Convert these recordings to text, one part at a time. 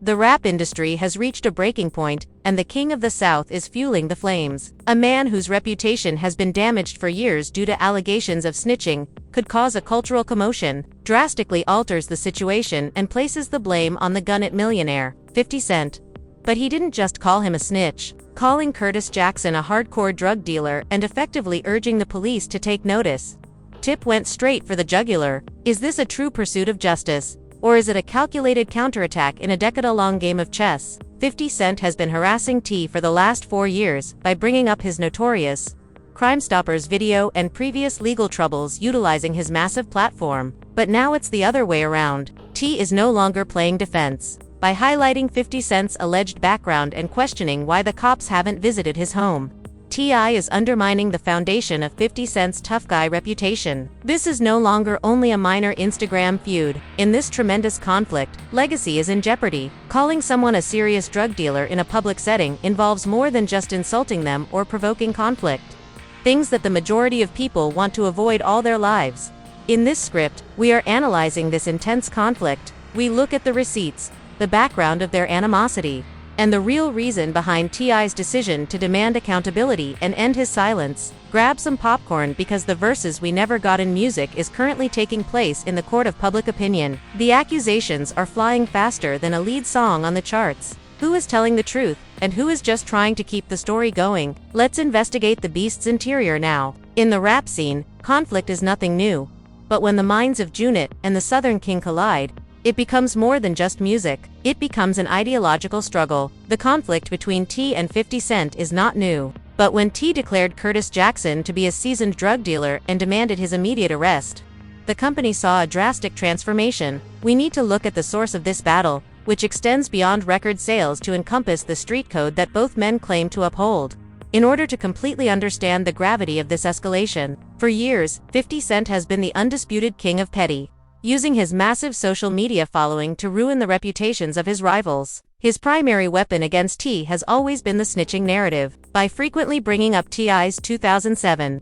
The rap industry has reached a breaking point, and the King of the South is fueling the flames. A man whose reputation has been damaged for years due to allegations of snitching could cause a cultural commotion, drastically alters the situation and places the blame on the gun-it millionaire, 50 Cent. But he didn't just call him a snitch, calling Curtis Jackson a hardcore drug dealer and effectively urging the police to take notice. Tip went straight for the jugular. Is this a true pursuit of justice? Or is it a calculated counterattack in a decade-long game of chess? 50 Cent has been harassing T for the last 4 years by bringing up his notorious Crime Stoppers video and previous legal troubles utilizing his massive platform. But now it's the other way around. T is no longer playing defense by highlighting 50 Cent's alleged background and questioning why the cops haven't visited his home. T.I. is undermining the foundation of 50 Cent's tough guy reputation. This is no longer only a minor Instagram feud. In this tremendous conflict, legacy is in jeopardy. Calling someone a serious drug dealer in a public setting involves more than just insulting them or provoking conflict. Things that the majority of people want to avoid all their lives. In this script, we are analyzing this intense conflict. We look at the receipts, the background of their animosity, and the real reason behind T.I.'s decision to demand accountability and end his silence. Grab some popcorn because the verses we never got in music is currently taking place in the court of public opinion. The accusations are flying faster than a lead song on the charts. Who is telling the truth, and who is just trying to keep the story going? Let's investigate the beast's interior now. In the rap scene, conflict is nothing new. But when the minds of Junit and the Southern King collide, it becomes more than just music. It becomes an ideological struggle. The conflict between T and 50 Cent is not new. But when T declared Curtis Jackson to be a seasoned drug dealer and demanded his immediate arrest, the company saw a drastic transformation. We need to look at the source of this battle, which extends beyond record sales to encompass the street code that both men claim to uphold. In order to completely understand the gravity of this escalation, for years, 50 Cent has been the undisputed king of petty, using his massive social media following to ruin the reputations of his rivals. His primary weapon against T has always been the snitching narrative, by frequently bringing up T.I.'s 2007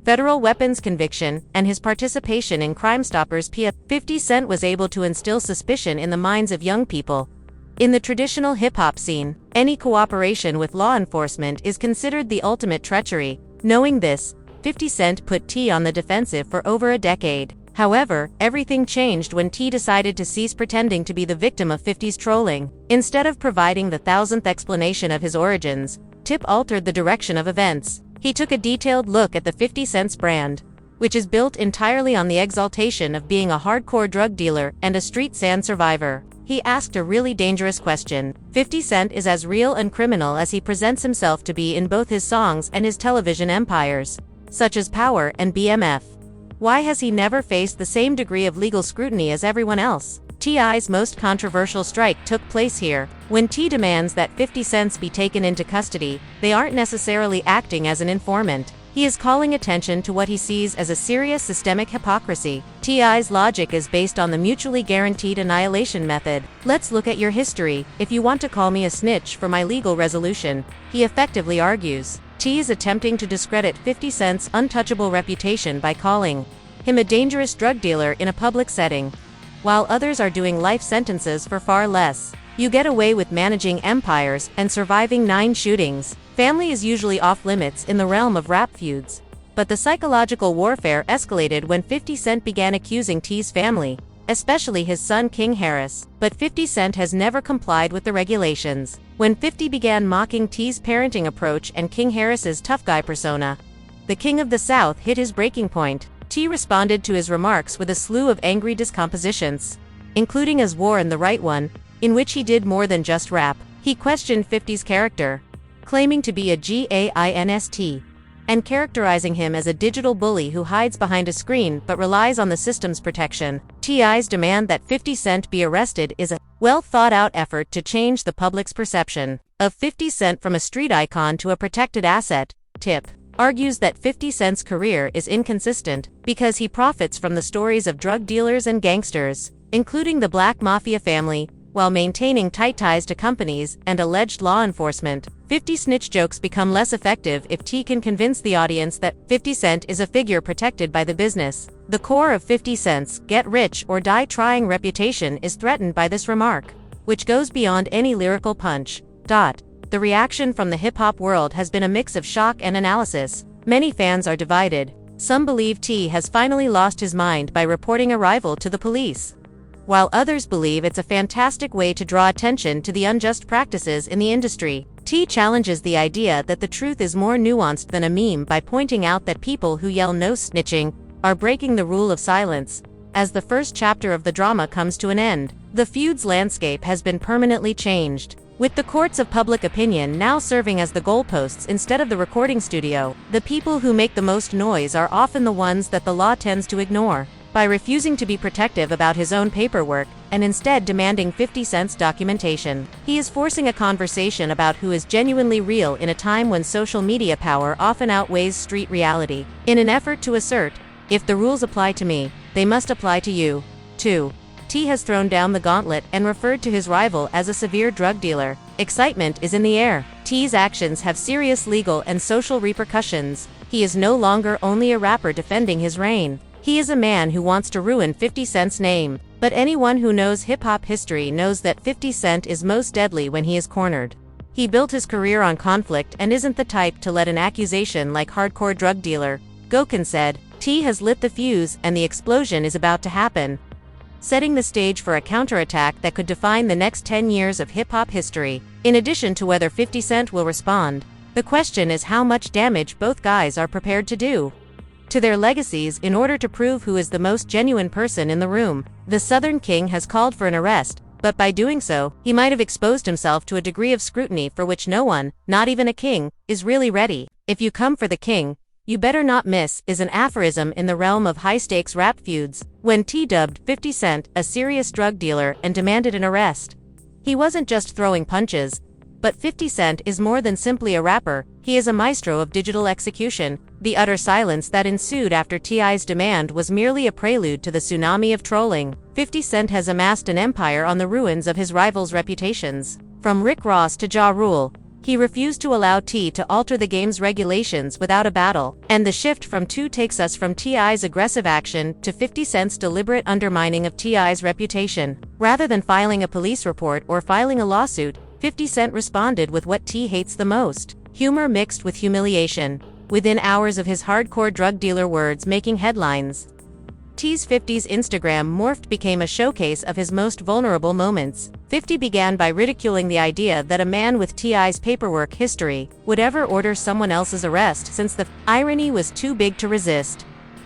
federal weapons conviction and his participation in Crime Stoppers PF. 50 Cent was able to instill suspicion in the minds of young people. In the traditional hip-hop scene, any cooperation with law enforcement is considered the ultimate treachery. Knowing this, 50 Cent put T on the defensive for over a decade. However, everything changed when T decided to cease pretending to be the victim of 50's trolling. Instead of providing the thousandth explanation of his origins, Tip altered the direction of events. He took a detailed look at the 50 Cent's brand, which is built entirely on the exaltation of being a hardcore drug dealer and a street sand survivor. He asked a really dangerous question. 50 Cent is as real and criminal as he presents himself to be in both his songs and his television empires, such as Power and BMF. Why has he never faced the same degree of legal scrutiny as everyone else? T.I.'s most controversial strike took place here. When T demands that 50 Cent be taken into custody, they aren't necessarily acting as an informant. He is calling attention to what he sees as a serious systemic hypocrisy. T.I.'s logic is based on the mutually guaranteed annihilation method. Let's look at your history. If you want to call me a snitch for my legal resolution, he effectively argues. T is attempting to discredit 50 Cent's untouchable reputation by calling him a dangerous drug dealer in a public setting, while others are doing life sentences for far less. You get away with managing empires and surviving 9 shootings. Family is usually off limits in the realm of rap feuds, but the psychological warfare escalated when 50 Cent began accusing T's family, especially his son King Harris. But 50 Cent has never complied with the regulations. When 50 began mocking T's parenting approach and King Harris's tough guy persona, the King of the South hit his breaking point. T responded to his remarks with a slew of angry discompositions, including as War and the Right One, in which he did more than just rap. He questioned 50's character, claiming to be a GAINST, and characterizing him as a digital bully who hides behind a screen but relies on the system's protection. T.I.'s demand that 50 Cent be arrested is a well-thought-out effort to change the public's perception of 50 Cent from a street icon to a protected asset. Tip argues that 50 Cent's career is inconsistent because he profits from the stories of drug dealers and gangsters, including the Black Mafia family, while maintaining tight ties to companies and alleged law enforcement. 50 snitch jokes become less effective if T can convince the audience that 50 Cent is a figure protected by the business. The core of 50 Cent's get rich or die trying reputation is threatened by this remark, which goes beyond any lyrical punch. The reaction from the hip-hop world has been a mix of shock and analysis. Many fans are divided. Some believe T has finally lost his mind by reporting a rival to the police, while others believe it's a fantastic way to draw attention to the unjust practices in the industry. T challenges the idea that the truth is more nuanced than a meme by pointing out that people who yell "no snitching" are breaking the rule of silence. As the first chapter of the drama comes to an end, the feud's landscape has been permanently changed, with the courts of public opinion now serving as the goalposts instead of the recording studio. The people who make the most noise are often the ones that the law tends to ignore. By refusing to be protective about his own paperwork, and instead demanding 50 Cent's documentation, he is forcing a conversation about who is genuinely real in a time when social media power often outweighs street reality. In an effort to assert, "If the rules apply to me, they must apply to you, too," T has thrown down the gauntlet and referred to his rival as a severe drug dealer. Excitement is in the air. T's actions have serious legal and social repercussions. He is no longer only a rapper defending his reign. He is a man who wants to ruin 50 Cent's name. But anyone who knows hip-hop history knows that 50 Cent is most deadly when he is cornered. He built his career on conflict and isn't the type to let an accusation like hardcore drug dealer. Gokhan said, "T has lit the fuse and the explosion is about to happen," setting the stage for a counterattack that could define the next 10 years of hip-hop history. In addition to whether 50 Cent will respond, the question is how much damage both guys are prepared to do to their legacies in order to prove who is the most genuine person in the room. The Southern King has called for an arrest, but by doing so, he might have exposed himself to a degree of scrutiny for which no one, not even a king, is really ready. "If you come for the king, you better not miss" is an aphorism in the realm of high-stakes rap feuds. When T dubbed 50 Cent a serious drug dealer and demanded an arrest, he wasn't just throwing punches. But 50 Cent is more than simply a rapper, he is a maestro of digital execution. The utter silence that ensued after T.I.'s demand was merely a prelude to the tsunami of trolling. 50 Cent has amassed an empire on the ruins of his rivals' reputations. From Rick Ross to Ja Rule, he refused to allow T to alter the game's regulations without a battle. And the shift from two takes us from T.I.'s aggressive action to 50 Cent's deliberate undermining of T.I.'s reputation. Rather than filing a police report or filing a lawsuit, 50 Cent responded with what T hates the most: humor mixed with humiliation. Within hours of his hardcore drug dealer words making headlines, T's 50's Instagram became a showcase of his most vulnerable moments. 50 began by ridiculing the idea that a man with T.I.'s paperwork history would ever order someone else's arrest, since the irony was too big to resist.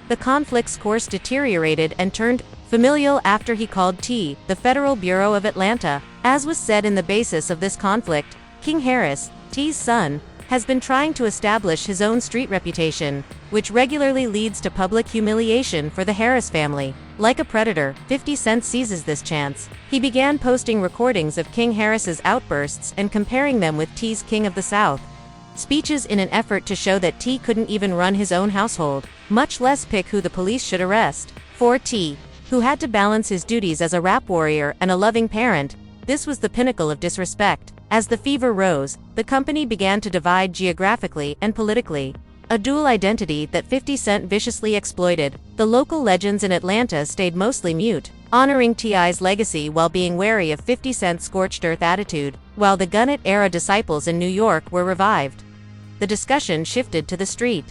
The conflict's course deteriorated and turned familial after he called T the Federal Bureau of Atlanta. As was said in the basis of this conflict, King Harris, T's son, has been trying to establish his own street reputation, which regularly leads to public humiliation for the Harris family. Like a predator, 50 Cent seizes this chance. He began posting recordings of King Harris's outbursts and comparing them with T's King of the South speeches in an effort to show that T couldn't even run his own household, much less pick who the police should arrest. For T, who had to balance his duties as a rap warrior and a loving parent, this was the pinnacle of disrespect. As the fever rose, the company began to divide geographically and politically, a dual identity that 50 Cent viciously exploited. The local legends in Atlanta stayed mostly mute, honoring T.I.'s legacy while being wary of 50 Cent's scorched earth attitude, while the Gun It-era disciples in New York were revived. The discussion shifted to the street.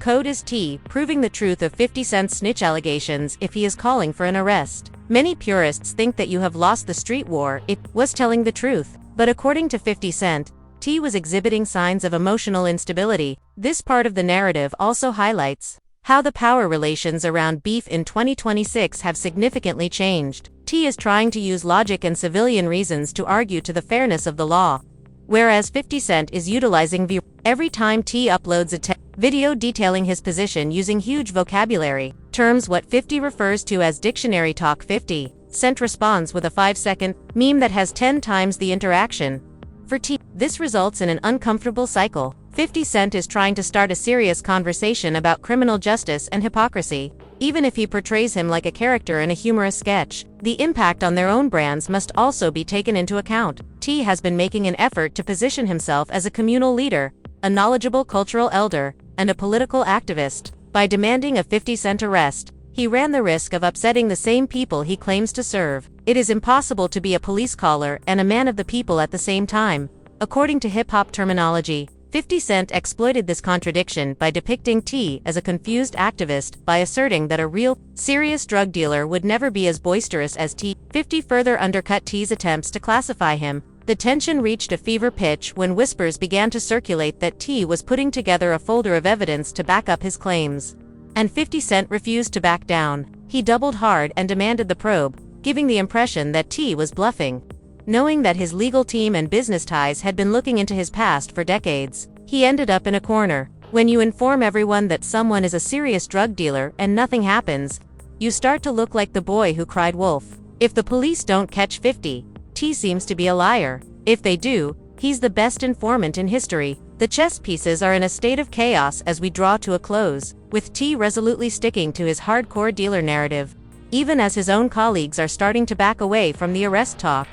Code is T, proving the truth of 50 Cent's snitch allegations if he is calling for an arrest. Many purists think that you have lost the street war. It was telling the truth. But according to 50 Cent, T was exhibiting signs of emotional instability. This part of the narrative also highlights how the power relations around beef in 2026 have significantly changed. T is trying to use logic and civilian reasons to argue to the fairness of the law, whereas 50 Cent is utilizing every time T uploads a video detailing his position using huge vocabulary terms, what 50 refers to as dictionary talk. 50 Cent responds with a 5-second meme that has 10 times the interaction. For T, this results in an uncomfortable cycle. 50 Cent is trying to start a serious conversation about criminal justice and hypocrisy. Even if he portrays him like a character in a humorous sketch, the impact on their own brands must also be taken into account. T has been making an effort to position himself as a communal leader, a knowledgeable cultural elder, and a political activist. By demanding a 50 Cent arrest, he ran the risk of upsetting the same people he claims to serve. It is impossible to be a police caller and a man of the people at the same time. According to hip-hop terminology, 50 Cent exploited this contradiction by depicting T as a confused activist by asserting that a real, serious drug dealer would never be as boisterous as T. 50 further undercut T's attempts to classify him. The tension reached a fever pitch when whispers began to circulate that T was putting together a folder of evidence to back up his claims. And 50 Cent refused to back down. He doubled hard and demanded the probe, giving the impression that T was bluffing. Knowing that his legal team and business ties had been looking into his past for decades, he ended up in a corner. When you inform everyone that someone is a serious drug dealer and nothing happens, you start to look like the boy who cried wolf. If the police don't catch 50, T seems to be a liar. If they do, he's the best informant in history. The chess pieces are in a state of chaos as we draw to a close, with T resolutely sticking to his hardcore dealer narrative, even as his own colleagues are starting to back away from the arrest talk.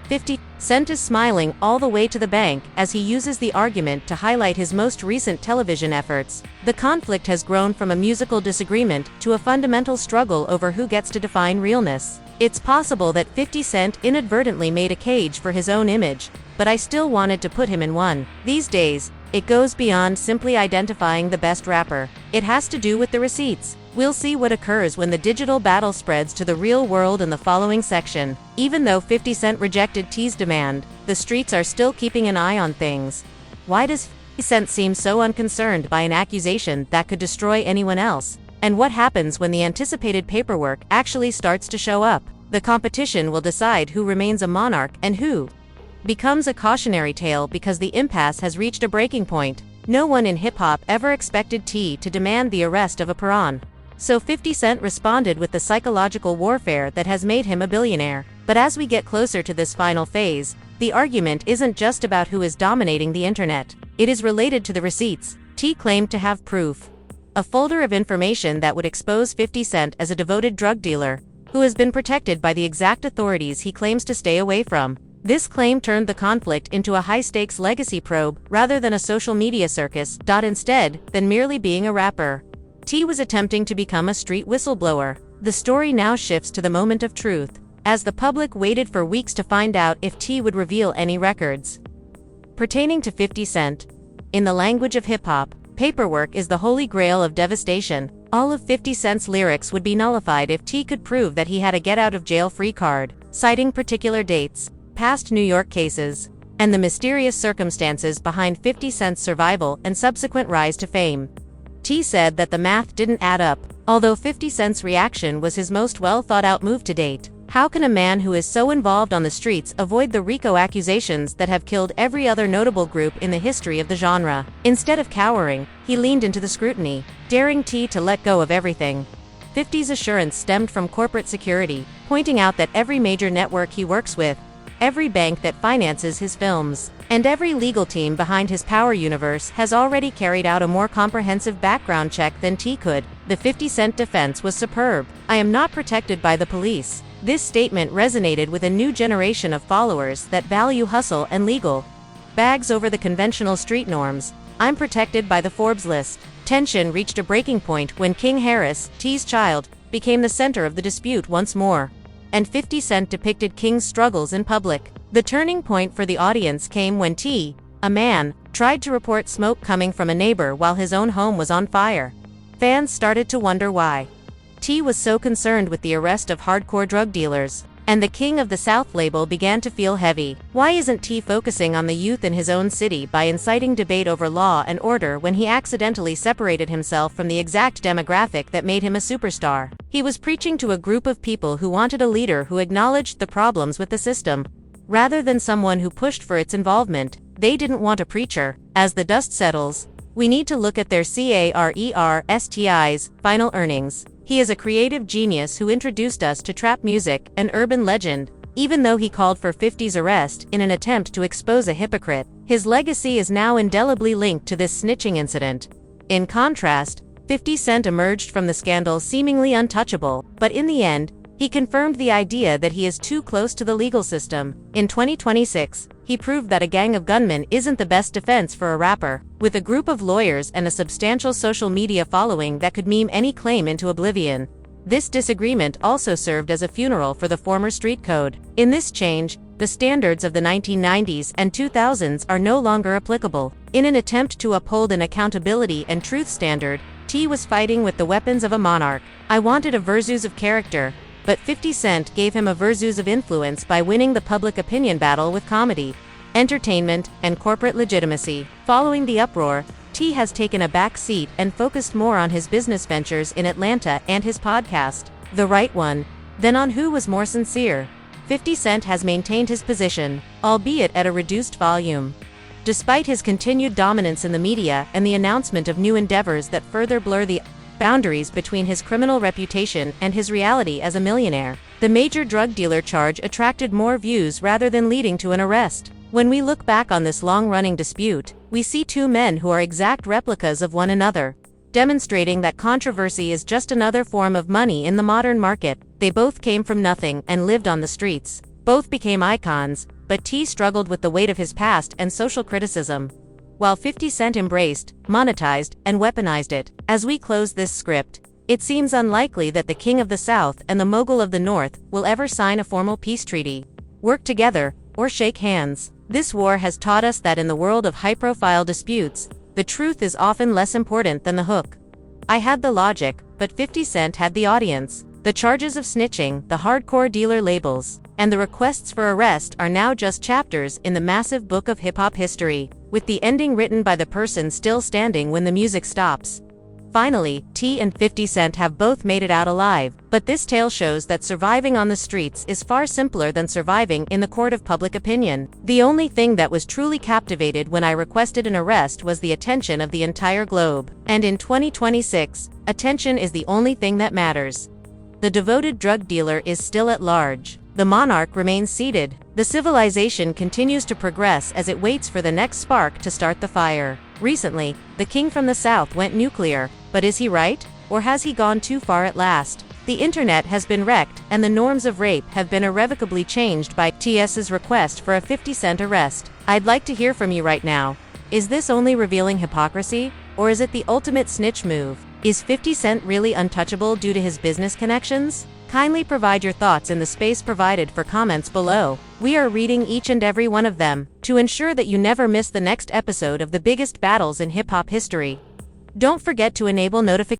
50 Cent is smiling all the way to the bank as he uses the argument to highlight his most recent television efforts. The conflict has grown from a musical disagreement to a fundamental struggle over who gets to define realness. It's possible that 50 Cent inadvertently made a cage for his own image, but I still wanted to put him in one. These days, it goes beyond simply identifying the best rapper. It has to do with the receipts. We'll see what occurs when the digital battle spreads to the real world in the following section. Even though 50 Cent rejected T's demand, the streets are still keeping an eye on things. Why does 50 Cent seem so unconcerned by an accusation that could destroy anyone else? And what happens when the anticipated paperwork actually starts to show up? The competition will decide who remains a monarch and who becomes a cautionary tale because the impasse has reached a breaking point. No one in hip-hop ever expected T to demand the arrest of a pawn. So 50 Cent responded with the psychological warfare that has made him a billionaire. But as we get closer to this final phase, the argument isn't just about who is dominating the internet. It is related to the receipts. T claimed to have proof. A folder of information that would expose 50 Cent as a devoted drug dealer, who has been protected by the exact authorities he claims to stay away from. This claim turned the conflict into a high-stakes legacy probe rather than a social media circus. Instead than merely being a rapper, T was attempting to become a street whistleblower. The story now shifts to the moment of truth, as the public waited for weeks to find out if T would reveal any records pertaining to 50 Cent. In the language of hip-hop, paperwork is the holy grail of devastation. All of 50 Cent's lyrics would be nullified if T could prove that he had a get-out-of-jail-free card, citing particular dates, past New York cases, and the mysterious circumstances behind 50 Cent's survival and subsequent rise to fame. T said that the math didn't add up, although 50 Cent's reaction was his most well-thought-out move to date. How can a man who is so involved on the streets avoid the RICO accusations that have killed every other notable group in the history of the genre? Instead of cowering, he leaned into the scrutiny, daring T to let go of everything. 50's assurance stemmed from corporate security, pointing out that every major network he works with, every bank that finances his films, and every legal team behind his power universe has already carried out a more comprehensive background check than T could. The 50 Cent defense was superb. "I am not protected by the police." This statement resonated with a new generation of followers that value hustle and legal bags over the conventional street norms. "I'm protected by the Forbes list." Tension reached a breaking point when King Harris, T's child, became the center of the dispute once more, and 50 Cent depicted King's struggles in public. The turning point for the audience came when T, a man, tried to report smoke coming from a neighbor while his own home was on fire. Fans started to wonder why T was so concerned with the arrest of hardcore drug dealers, and the King of the South label began to feel heavy. Why isn't T focusing on the youth in his own city by inciting debate over law and order when he accidentally separated himself from the exact demographic that made him a superstar? He was preaching to a group of people who wanted a leader who acknowledged the problems with the system, rather than someone who pushed for its involvement. They didn't want a preacher. As the dust settles, we need to look at their CARERSTI's final earnings. He is a creative genius who introduced us to trap music, an urban legend. Even though he called for 50's arrest in an attempt to expose a hypocrite, his legacy is now indelibly linked to this snitching incident. In contrast, 50 Cent emerged from the scandal seemingly untouchable, but in the end, he confirmed the idea that he is too close to the legal system. In 2026, he proved that a gang of gunmen isn't the best defense for a rapper. With a group of lawyers and a substantial social media following that could meme any claim into oblivion, This disagreement also served as a funeral for the former street code. In this change, the standards of the 1990s and 2000s are no longer applicable. In an attempt to uphold an accountability and truth standard, T was fighting with the weapons of a monarch. I wanted a versus of character, but 50 Cent gave him a versus of influence by winning the public opinion battle with comedy, entertainment, and corporate legitimacy. Following the uproar, T has taken a back seat and focused more on his business ventures in Atlanta and his podcast, The Right One, than on who was more sincere. 50 Cent has maintained his position, albeit at a reduced volume. Despite his continued dominance in the media and the announcement of new endeavors that further blur the boundaries between his criminal reputation and his reality as a millionaire, the major drug dealer charge attracted more views rather than leading to an arrest. When we look back on this long-running dispute, we see two men who are exact replicas of one another, demonstrating that controversy is just another form of money in the modern market. They both came from nothing and lived on the streets. Both became icons, but T struggled with the weight of his past and social criticism, while 50 Cent embraced, monetized, and weaponized it. As we close this script, it seems unlikely that the King of the South and the Mogul of the North will ever sign a formal peace treaty, work together, or shake hands. This war has taught us that in the world of high-profile disputes, the truth is often less important than the hook. I had the logic, but 50 Cent had the audience. The charges of snitching, the hardcore dealer labels, and the requests for arrest are now just chapters in the massive book of hip-hop history, with the ending written by the person still standing when the music stops. Finally, T and 50 Cent have both made it out alive, but this tale shows that surviving on the streets is far simpler than surviving in the court of public opinion. The only thing that was truly captivated when I requested an arrest was the attention of the entire globe. And in 2026, attention is the only thing that matters. The devoted drug dealer is still at large. The monarch remains seated. The civilization continues to progress as it waits for the next spark to start the fire. Recently, the king from the south went nuclear, but is he right? Or has he gone too far at last? The internet has been wrecked, and the norms of rape have been irrevocably changed by TS's request for a 50 Cent arrest. I'd like to hear from you right now. Is this only revealing hypocrisy, or is it the ultimate snitch move? Is 50 Cent really untouchable due to his business connections? Kindly provide your thoughts in the space provided for comments below. We are reading each and every one of them, to ensure that you never miss the next episode of the biggest battles in hip-hop history. Don't forget to enable notifications